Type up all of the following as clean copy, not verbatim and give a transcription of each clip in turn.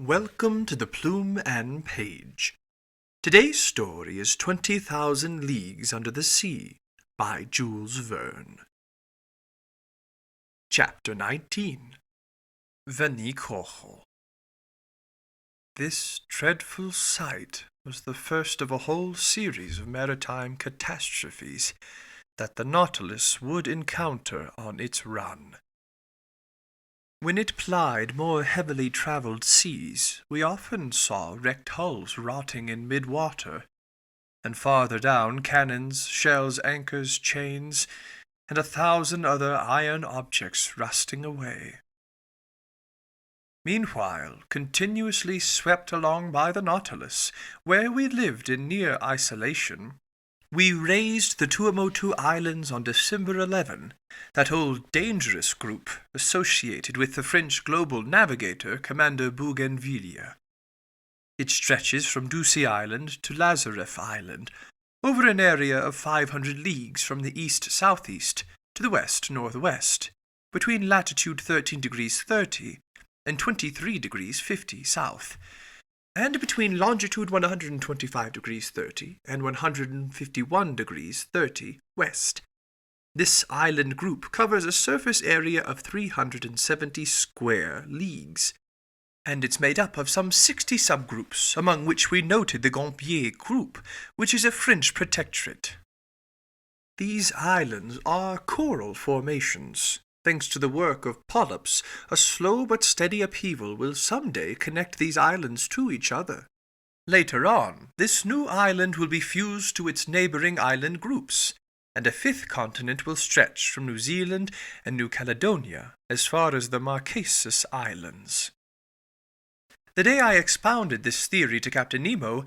Welcome to the Plume and Page. Today's story is 20,000 Leagues Under the Sea by Jules Verne. Chapter 19. Venicojo. This dreadful sight was the first of a whole series of maritime catastrophes that the Nautilus would encounter on its run. When it plied more heavily traveled seas, we often saw wrecked hulls rotting in mid-water, and farther down cannons, shells, anchors, chains, and 1,000 other iron objects rusting away. Meanwhile, continuously swept along by the Nautilus, where we lived in near isolation, we raised the Tuamotu Islands on December 11, that old dangerous group associated with the French global navigator Commander Bougainville. It stretches from Ducie Island to Lazareff Island, over an area of 500 leagues from the east-southeast to the west-northwest, between latitude 13 degrees 30 and 23 degrees 50 south, and between longitude 125 degrees 30 and 151 degrees 30 west. This island group covers a surface area of 370 square leagues, and it's made up of some 60 subgroups, among which we noted the Gambier group, which is a French protectorate. These islands are coral formations. Thanks to the work of polyps, a slow but steady upheaval will someday connect these islands to each other. Later on, this new island will be fused to its neighboring island groups, and a fifth continent will stretch from New Zealand and New Caledonia as far as the Marquesas Islands. The day I expounded this theory to Captain Nemo,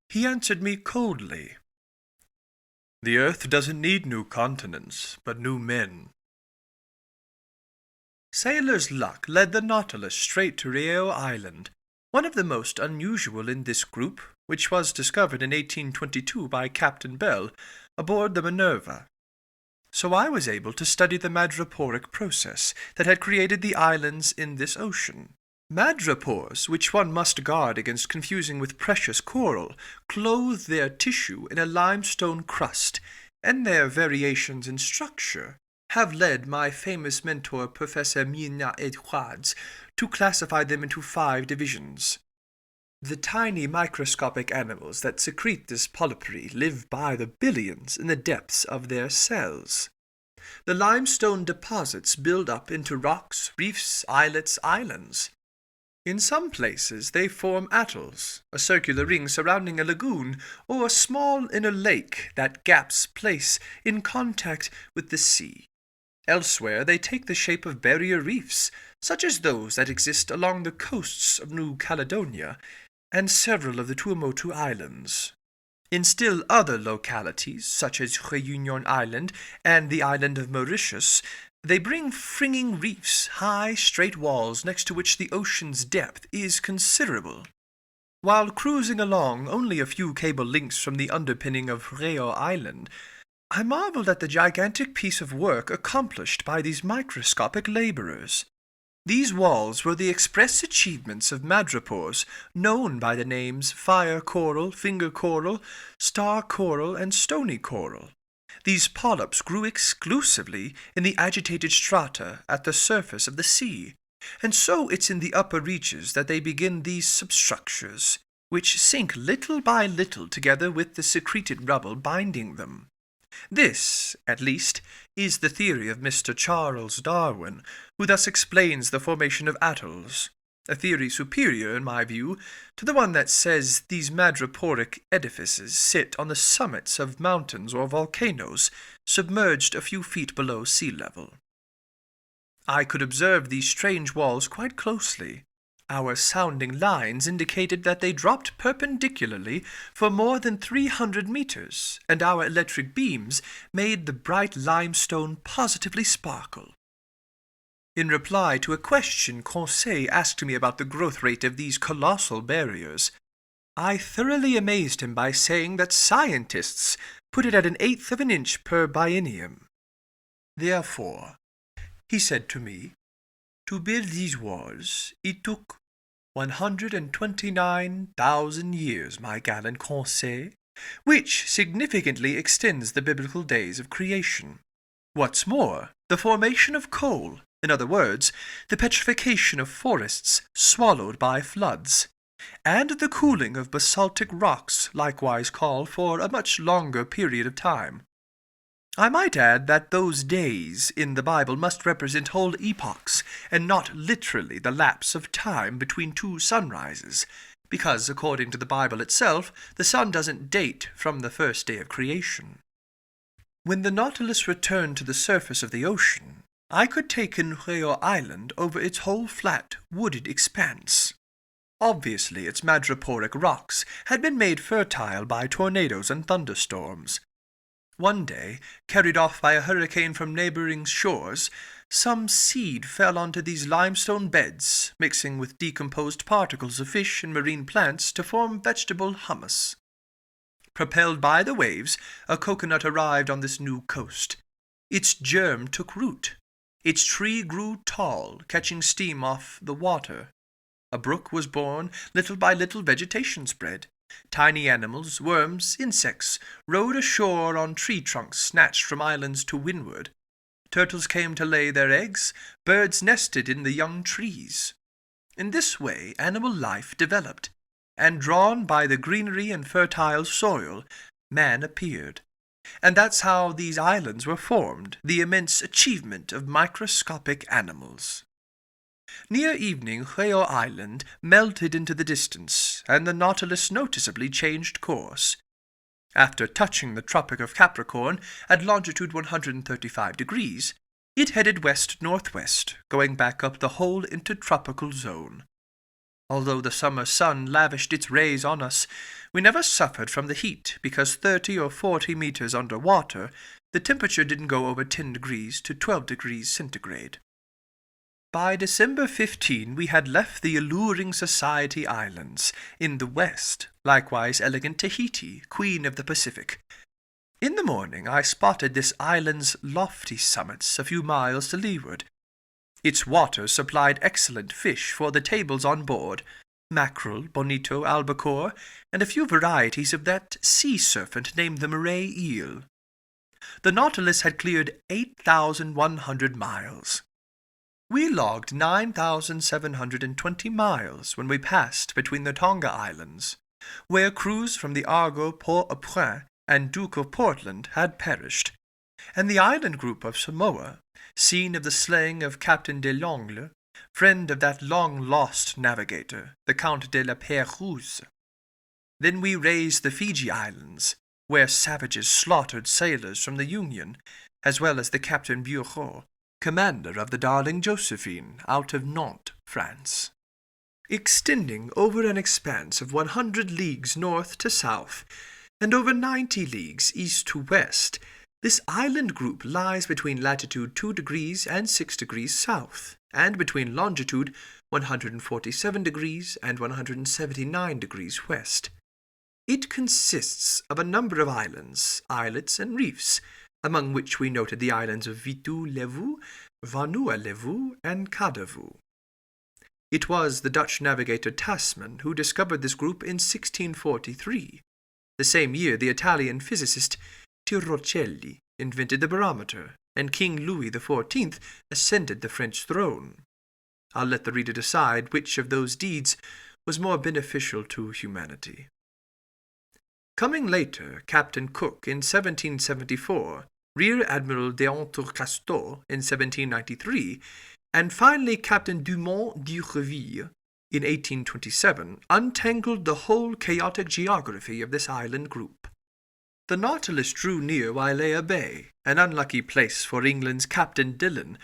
he answered me coldly. "The Earth doesn't need new continents, but new men." Sailor's luck led the Nautilus straight to Rio Island, one of the most unusual in this group, which was discovered in 1822 by Captain Bell aboard the Minerva. So I was able to study the madreporic process that had created the islands in this ocean. Madrepores, which one must guard against confusing with precious coral, clothe their tissue in a limestone crust, and their variations in structure have led my famous mentor Professor Mina Edwards to classify them into 5 divisions. The tiny microscopic animals that secrete this polypary live by the billions in the depths of their cells. The limestone deposits build up into rocks, reefs, islets, islands. In some places they form atolls, a circular ring surrounding a lagoon, or a small inner lake that gaps place in contact with the sea. Elsewhere they take the shape of barrier reefs, such as those that exist along the coasts of New Caledonia and several of the Tuamotu Islands. In still other localities, such as Réunion Island and the island of Mauritius, they bring fringing reefs, high, straight walls next to which the ocean's depth is considerable. While cruising along only a few cable lengths from the underpinning of Rio Island, I marveled at the gigantic piece of work accomplished by these microscopic laborers. These walls were the express achievements of madrepores known by the names fire coral, finger coral, star coral, and stony coral. These polyps grew exclusively in the agitated strata at the surface of the sea, and so it's in the upper reaches that they begin these substructures, which sink little by little together with the secreted rubble binding them. This, at least, is the theory of Mr. Charles Darwin, who thus explains the formation of atolls, a theory superior, in my view, to the one that says these madreporic edifices sit on the summits of mountains or volcanoes, submerged a few feet below sea level. I could observe these strange walls quite closely. Our sounding lines indicated that they dropped perpendicularly for more than 300 meters, and our electric beams made the bright limestone positively sparkle. In reply to a question Conseil asked me about the growth rate of these colossal barriers, I thoroughly amazed him by saying that scientists put it at 1/8 of an inch per biennium. Therefore, he said to me, to build these walls, it took 129,000 years, my gallant Conseil, which significantly extends the biblical days of creation. What's more, the formation of coal, in other words, the petrification of forests swallowed by floods, and the cooling of basaltic rocks likewise call for a much longer period of time. I might add that those days in the Bible must represent whole epochs, and not literally the lapse of time between two sunrises, because, according to the Bible itself, the sun doesn't date from the first day of creation. When the Nautilus returned to the surface of the ocean, I could take in Rio Island over its whole flat, wooded expanse. Obviously, its madreporic rocks had been made fertile by tornadoes and thunderstorms. One day, carried off by a hurricane from neighboring shores, some seed fell onto these limestone beds, mixing with decomposed particles of fish and marine plants to form vegetable humus. Propelled by the waves, a coconut arrived on this new coast. Its germ took root. Its tree grew tall, catching steam off the water. A brook was born, little by little vegetation spread. Tiny animals, worms, insects, rode ashore on tree trunks snatched from islands to windward. Turtles came to lay their eggs, birds nested in the young trees. In this way animal life developed, and drawn by the greenery and fertile soil, man appeared. And that's how these islands were formed, the immense achievement of microscopic animals. Near evening, Rio Island melted into the distance, and the Nautilus noticeably changed course. After touching the Tropic of Capricorn at longitude 135 degrees, it headed west-northwest, going back up the whole intertropical zone. Although the summer sun lavished its rays on us, we never suffered from the heat, because 30 or 40 meters under water, the temperature didn't go over 10 degrees to 12 degrees centigrade. By December 15 we had left the alluring Society Islands in the west, likewise elegant Tahiti, queen of the Pacific. In the morning I spotted this island's lofty summits a few miles to leeward. Its waters supplied excellent fish for the tables on board, mackerel, bonito, albacore, and a few varieties of that sea serpent named the moray eel. The Nautilus had cleared 8,100 miles. We logged 9,720 miles when we passed between the Tonga Islands, where crews from the Argo Port-au-Prince and Duke of Portland had perished, and the island group of Samoa, scene of the slaying of Captain de L'Angle, friend of that long-lost navigator, the Count de la Pérouse. Then we raised the Fiji Islands, where savages slaughtered sailors from the Union, as well as the Captain Bureau, commander of the Darling Josephine, out of Nantes, France. Extending over an expanse of 100 leagues north to south, and over 90 leagues east to west, this island group lies between latitude 2 degrees and 6 degrees south, and between longitude 147 degrees and 179 degrees west. It consists of a number of islands, islets, and reefs, among which we noted the islands of Vitu-Levu, Vanua-Levu, and Kadavu. It was the Dutch navigator Tasman who discovered this group in 1643. The same year the Italian physicist Tirrocelli invented the barometer, and King Louis XIV ascended the French throne. I'll let the reader decide which of those deeds was more beneficial to humanity. Coming later, Captain Cook in 1774, Rear Admiral d'Entrecasteaux in 1793, and finally Captain Dumont d'Urville in 1827, untangled the whole chaotic geography of this island group. The Nautilus drew near Wailea Bay, an unlucky place for England's Captain Dillon,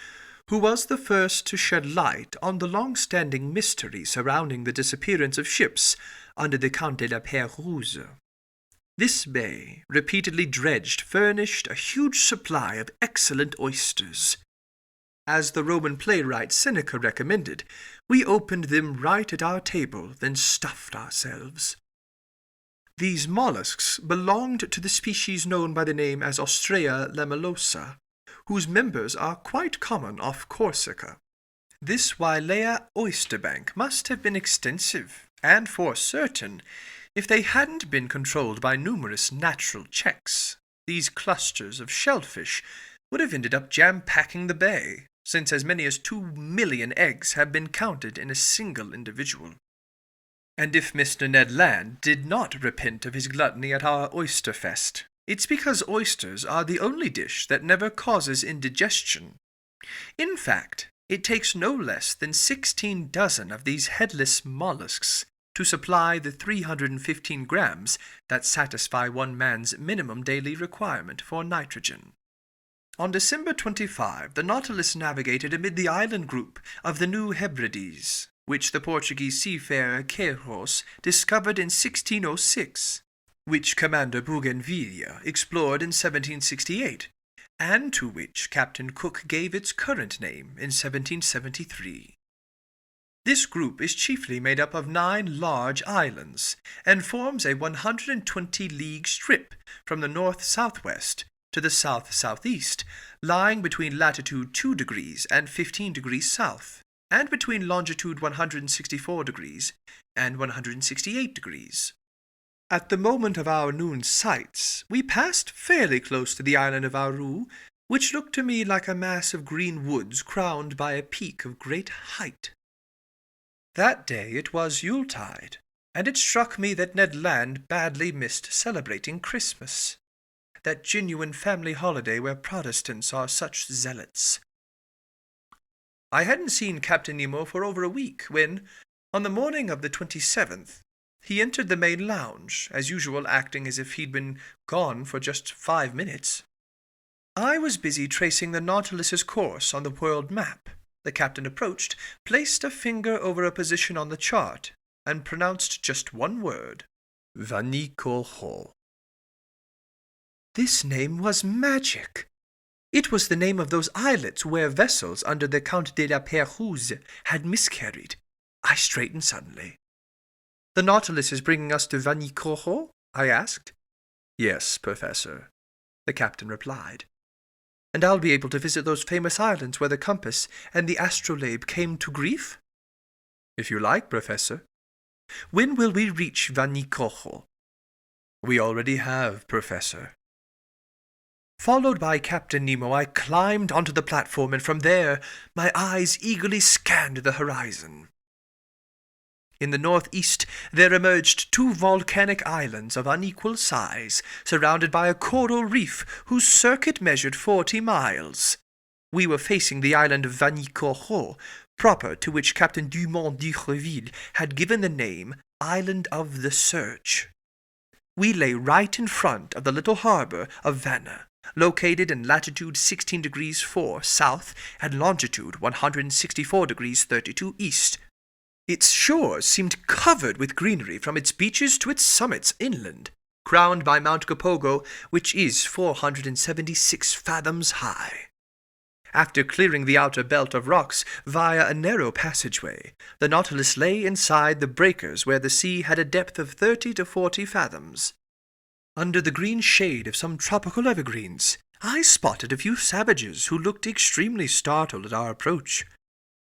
who was the first to shed light on the long-standing mystery surrounding the disappearance of ships under the Count de la Pérouse. This bay, repeatedly dredged, furnished a huge supply of excellent oysters. As the Roman playwright Seneca recommended, we opened them right at our table, then stuffed ourselves. These mollusks belonged to the species known by the name as Ostrea lamellosa, whose members are quite common off Corsica. This Wailea oysterbank must have been extensive, and for certain, if they hadn't been controlled by numerous natural checks, these clusters of shellfish would have ended up jam-packing the bay, since as many as 2 million eggs have been counted in a single individual. And if Mr. Ned Land did not repent of his gluttony at our oyster fest, it's because oysters are the only dish that never causes indigestion. In fact, it takes no less than 16 dozen of these headless mollusks to supply the 315 grams that satisfy one man's minimum daily requirement for nitrogen. On December 25, the Nautilus navigated amid the island group of the New Hebrides, which the Portuguese seafarer Queiroz discovered in 1606, which Commander Bougainville explored in 1768, and to which Captain Cook gave its current name in 1773. This group is chiefly made up of 9 large islands, and forms a 120-league strip from the north-southwest to the south-southeast, lying between latitude 2 degrees and 15 degrees south, and between longitude 164 degrees and 168 degrees. At the moment of our noon sights, we passed fairly close to the island of Aru, which looked to me like a mass of green woods crowned by a peak of great height. That day it was Yuletide, and it struck me that Ned Land badly missed celebrating Christmas, that genuine family holiday where Protestants are such zealots. I hadn't seen Captain Nemo for over a week when, on the morning of the 27th, he entered the main lounge, as usual acting as if he'd been gone for just 5 minutes. I was busy tracing the Nautilus's course on the world map. The captain approached, placed a finger over a position on the chart, and pronounced just one word: Vanikoro. This name was magic. It was the name of those islets where vessels under the Count de la Pérouse had miscarried. I straightened suddenly. "The Nautilus is bringing us to Vanikoro?" I asked. "Yes, Professor," the captain replied. "And I'll be able to visit those famous islands where the compass and the astrolabe came to grief?" "If you like, Professor." "When will we reach Vanikoro?" "We already have, Professor." Followed by Captain Nemo, I climbed onto the platform, and from there my eyes eagerly scanned the horizon. In the northeast there emerged 2 volcanic islands of unequal size, surrounded by a coral reef whose circuit measured 40 miles. We were facing the island of Vanikoro, proper to which Captain Dumont d'Urville had given the name Island of the Search. We lay right in front of the little harbor of Vanna, located in latitude 16 degrees 4 south and longitude 164 degrees 32 east. Its shores seemed covered with greenery from its beaches to its summits inland, crowned by Mount Gapogo, which is 476 fathoms high. After clearing the outer belt of rocks via a narrow passageway, the Nautilus lay inside the breakers where the sea had a depth of 30 to 40 fathoms. Under the green shade of some tropical evergreens, I spotted a few savages who looked extremely startled at our approach.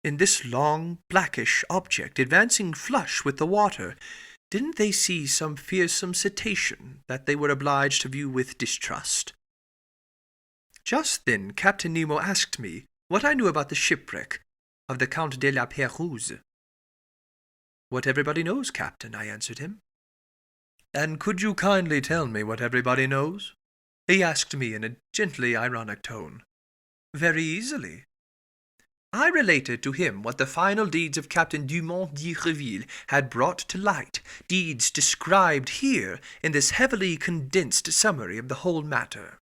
In this long, blackish object advancing flush with the water, didn't they see some fearsome cetacean that they were obliged to view with distrust? Just then Captain Nemo asked me what I knew about the shipwreck of the Count de la Pérouse. "What everybody knows, Captain," I answered him. "And could you kindly tell me what everybody knows?" he asked me in a gently ironic tone. "Very easily." I related to him what the final deeds of Captain Dumont d'Urville had brought to light, deeds described here in this heavily condensed summary of the whole matter.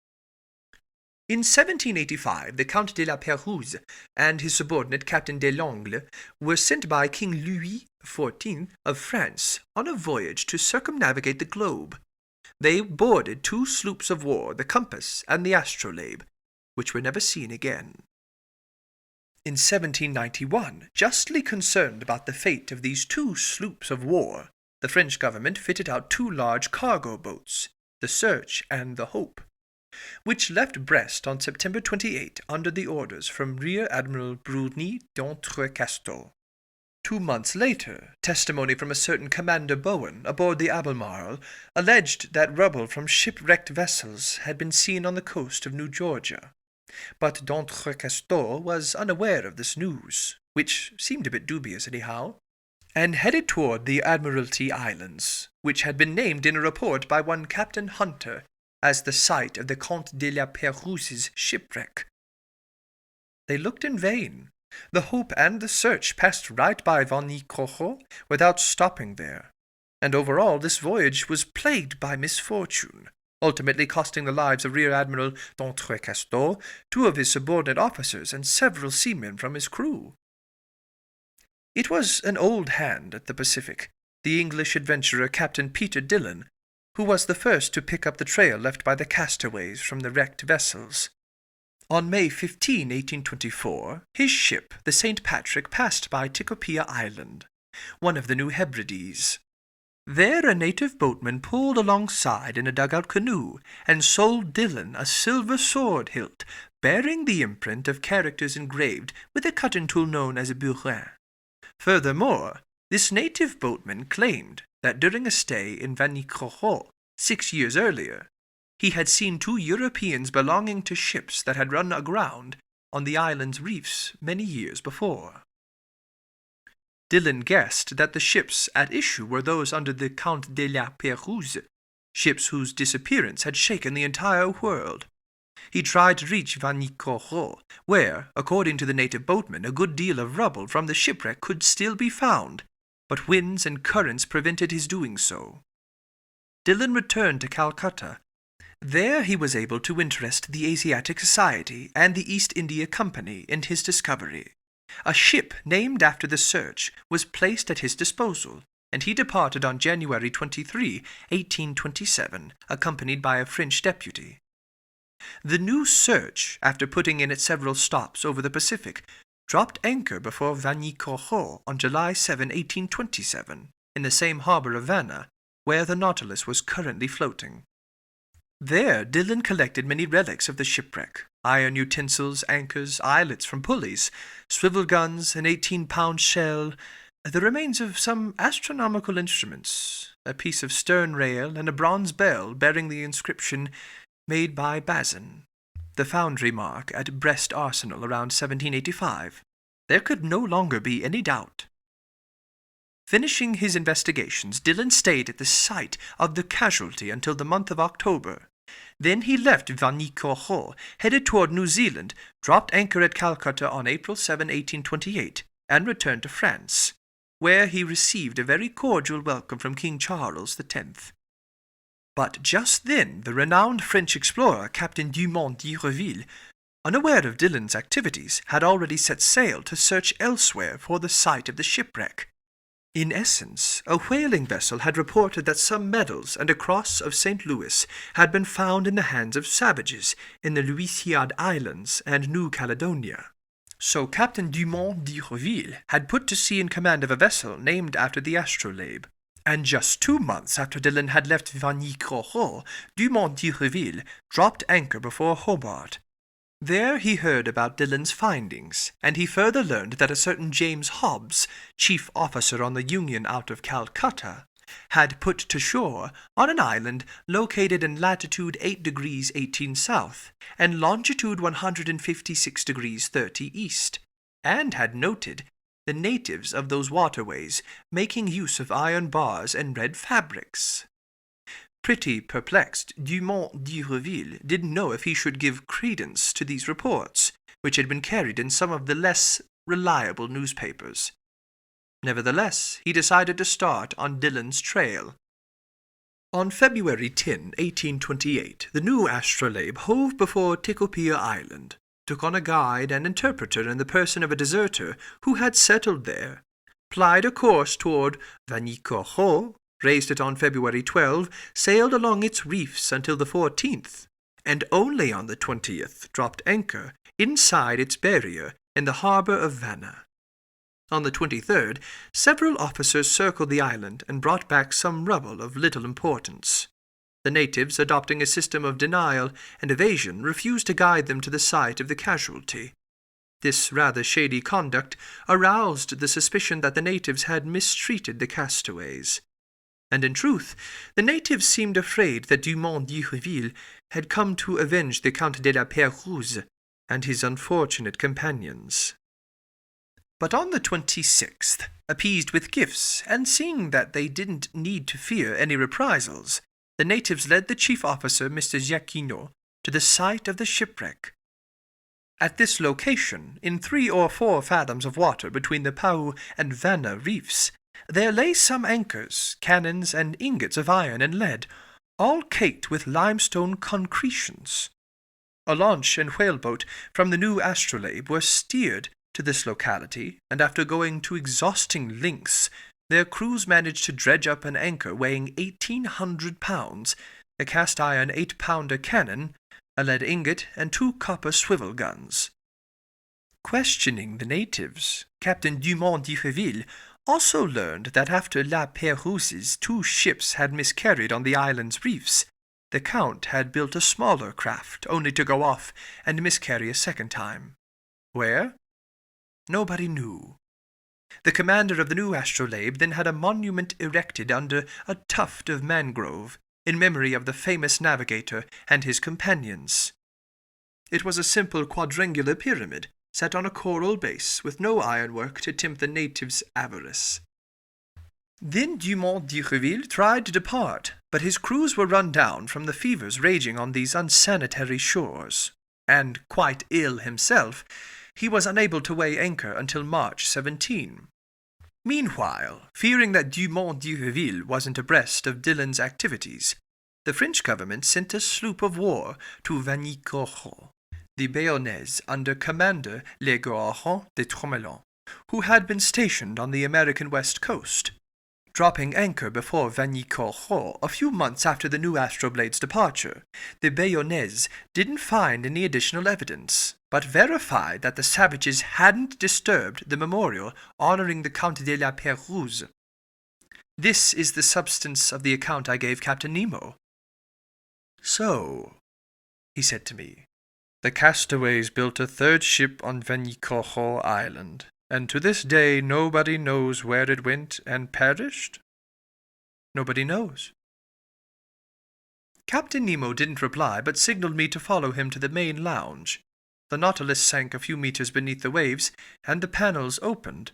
In 1785, the Count de la Pérouse and his subordinate Captain de Langle were sent by King Louis XIV of France on a voyage to circumnavigate the globe. They boarded 2 sloops of war, the Compass and the Astrolabe, which were never seen again. In 1791, justly concerned about the fate of these 2 sloops of war, the French government fitted out 2 large cargo boats, the Search and the Hope. which left Brest on September 28 under the orders from Rear Admiral Bruni d'Entrecasteaux. 2 months later, testimony from a certain Commander Bowen aboard the Albemarle alleged that rubble from shipwrecked vessels had been seen on the coast of New Georgia. But d'Entrecasteaux was unaware of this news, which seemed a bit dubious anyhow, and headed toward the Admiralty Islands, which had been named in a report by one Captain Hunter as the site of the Comte de la Pérouse's shipwreck. They looked in vain. The Hope and the Search passed right by Vanicrojo without stopping there, and overall this voyage was plagued by misfortune, ultimately costing the lives of Rear Admiral d'Entrecasteaux, 2 of his subordinate officers, and several seamen from his crew. It was an old hand at the Pacific, the English adventurer Captain Peter Dillon, who was the first to pick up the trail left by the castaways from the wrecked vessels. On May 15, 1824, his ship, the St. Patrick, passed by Tikopia Island, one of the New Hebrides. There a native boatman pulled alongside in a dugout canoe and sold Dillon a silver sword hilt bearing the imprint of characters engraved with a cutting tool known as a burin. Furthermore, this native boatman claimed that during a stay in Vanicrojo 6 years earlier, he had seen 2 Europeans belonging to ships that had run aground on the island's reefs many years before. Dillon guessed that the ships at issue were those under the Count de la Pérouse, ships whose disappearance had shaken the entire world. He tried to reach Vanicrojo, where, according to the native boatman, a good deal of rubble from the shipwreck could still be found, but winds and currents prevented his doing so. Dillon returned to Calcutta. There he was able to interest the Asiatic Society and the East India Company in his discovery. A ship named after the search was placed at his disposal, and he departed on January 23, 1827, accompanied by a French deputy. The new search, after putting in at several stops over the Pacific, dropped anchor before Vanicrojo on July 7, 1827, in the same harbor of Vanna, where the Nautilus was currently floating. There Dillon collected many relics of the shipwreck, iron utensils, anchors, eyelets from pulleys, swivel guns, an 18-pound shell, the remains of some astronomical instruments, a piece of stern rail, and a bronze bell bearing the inscription "Made by Bazin," the foundry mark at Brest Arsenal around 1785. There could no longer be any doubt. Finishing his investigations, Dillon stayed at the site of the casualty until the month of October. Then he left Vanicrojo, headed toward New Zealand, dropped anchor at Calcutta on April 7, 1828, and returned to France, where he received a very cordial welcome from King Charles X. But just then the renowned French explorer Captain Dumont d'Urville, unaware of Dillon's activities, had already set sail to search elsewhere for the site of the shipwreck. In essence, a whaling vessel had reported that some medals and a cross of St. Louis had been found in the hands of savages in the Louisiade Islands and New Caledonia. So Captain Dumont d'Urville had put to sea in command of a vessel named after the astrolabe. And just 2 months after Dillon had left Vanicrojo, Dumont d'Urville dropped anchor before Hobart. There he heard about Dillon's findings, and he further learned that a certain James Hobbs, chief officer on the Union out of Calcutta, had put to shore on an island located in latitude 8 degrees 18 south and longitude 156 degrees 30 east, and had noted the natives of those waterways making use of iron bars and red fabrics. Pretty perplexed, Dumont d'Urville didn't know if he should give credence to these reports, which had been carried in some of the less reliable newspapers. Nevertheless, he decided to start on Dillon's trail. On February 10, 1828, the new astrolabe hove before Tikopia Island, took on a guide and interpreter in the person of a deserter who had settled there, plied a course toward Vanicrojo, raised it on February 12, sailed along its reefs until the 14th, and only on the 20th dropped anchor inside its barrier in the harbor of Vanna. On the 23rd, several officers circled the island and brought back some rubble of little importance. The natives, adopting a system of denial and evasion, refused to guide them to the site of the casualty. This rather shady conduct aroused the suspicion that the natives had mistreated the castaways. And in truth, the natives seemed afraid that Dumont d'Urville had come to avenge the Count de la Pérouse and his unfortunate companions. But on the 26th, appeased with gifts, and seeing that they didn't need to fear any reprisals, the natives led the chief officer, Mr. Jacquinot, to the site of the shipwreck. At this location, in 3 or 4 fathoms of water between the Pau and Vanna reefs, there lay some anchors, cannons, and ingots of iron and lead, all caked with limestone concretions. A launch and whaleboat from the new astrolabe were steered to this locality, and after going to exhausting lengths, their crews managed to dredge up an anchor weighing 1,800 pounds, a cast-iron 8-pounder cannon, a lead ingot, and 2 copper swivel guns. Questioning the natives, Captain Dumont d'Urville also learned that after La Pérouse's 2 ships had miscarried on the island's reefs, the Count had built a smaller craft, only to go off and miscarry a second time. Where? Nobody knew. The commander of the new astrolabe then had a monument erected under a tuft of mangrove, in memory of the famous navigator and his companions. It was a simple quadrangular pyramid, set on a coral base, with no ironwork to tempt the natives' avarice. Then Dumont d'Urville tried to depart, but his crews were run down from the fevers raging on these unsanitary shores, and, quite ill himself, he was unable to weigh anchor until March 17. Meanwhile, fearing that Dumont d'Urville wasn't abreast of Dillon's activities, the French government sent a sloop of war to Vanicourt, the Bayonnaise, under Commander Le Goron de Tromelin, who had been stationed on the American west coast. Dropping anchor before Vanicourt a few months after the new Astroblade's departure, the Bayonnaise didn't find any additional evidence, but verified that the savages hadn't disturbed the memorial honoring the Count de la Pérouse. This is the substance of the account I gave Captain Nemo. So, he said to me, the castaways built a 3rd ship on Vanicourt Island, and to this day nobody knows where it went and perished? Nobody knows. Captain Nemo didn't reply, but signaled me to follow him to the main lounge. The Nautilus sank a few meters beneath the waves, and the panels opened.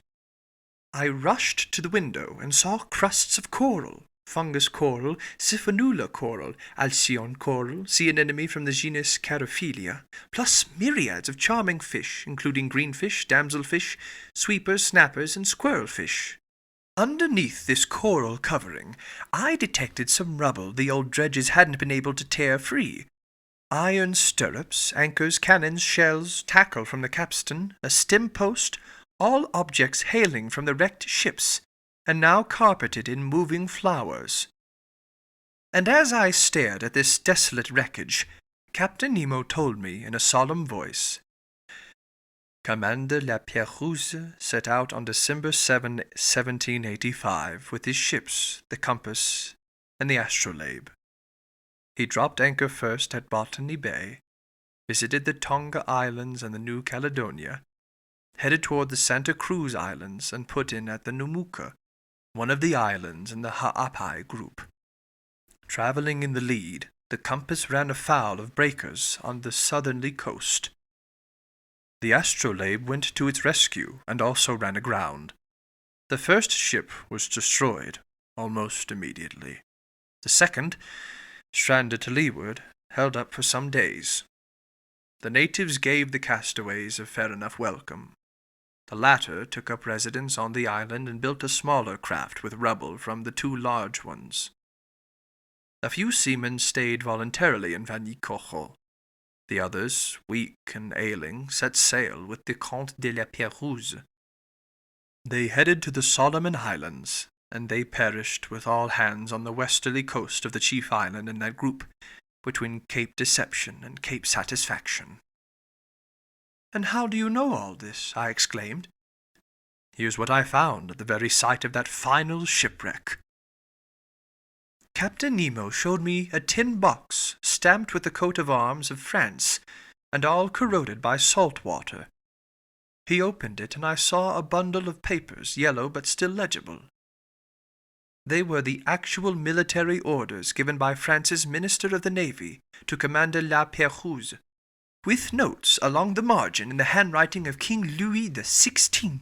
I rushed to the window and saw crusts of coral, fungus coral, Siphanula coral, Alcyon coral, sea anemone from the genus Carophilia, plus myriads of charming fish, including greenfish, damselfish, sweepers, snappers, and squirrelfish. Underneath this coral covering, I detected some rubble the old dredges hadn't been able to tear free. Iron stirrups, anchors, cannons, shells, tackle from the capstan, a stem post, all objects hailing from the wrecked ships, and now carpeted in moving flowers. And as I stared at this desolate wreckage, Captain Nemo told me in a solemn voice, Commander La Pérouse set out on December 7, 1785, with his ships, the Compass and the Astrolabe. He dropped anchor first at Botany Bay, visited the Tonga Islands and the New Caledonia, headed toward the Santa Cruz Islands, and put in at the Numuka, one of the islands in the Ha'apai group. Traveling in the lead, the Compass ran afoul of breakers on the southerly coast. The Astrolabe went to its rescue and also ran aground. The first ship was destroyed almost immediately. The second, stranded to leeward, held up for some days. The natives gave the castaways a fair enough welcome. The latter took up residence on the island and built a smaller craft with rubble from the 2 large ones. A few seamen stayed voluntarily in Vanicourt. The others, weak and ailing, set sail with the Count de la Pérouse. They headed to the Solomon Islands, and they perished with all hands on the westerly coast of the chief island in that group, between Cape Deception and Cape Satisfaction. "And how do you know all this?" I exclaimed. "Here's what I found at the very site of that final shipwreck." Captain Nemo showed me a tin box stamped with the coat of arms of France, and all corroded by salt water. He opened it, and I saw a bundle of papers, yellow but still legible. They were the actual military orders given by France's Minister of the Navy to Commander La Pérouse, with notes along the margin in the handwriting of King Louis XVI.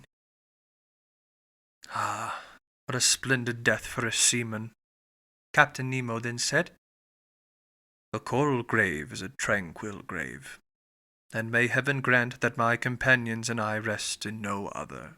Ah, what a splendid death for a seaman, Captain Nemo then said. The coral grave is a tranquil grave, and may heaven grant that my companions and I rest in no other.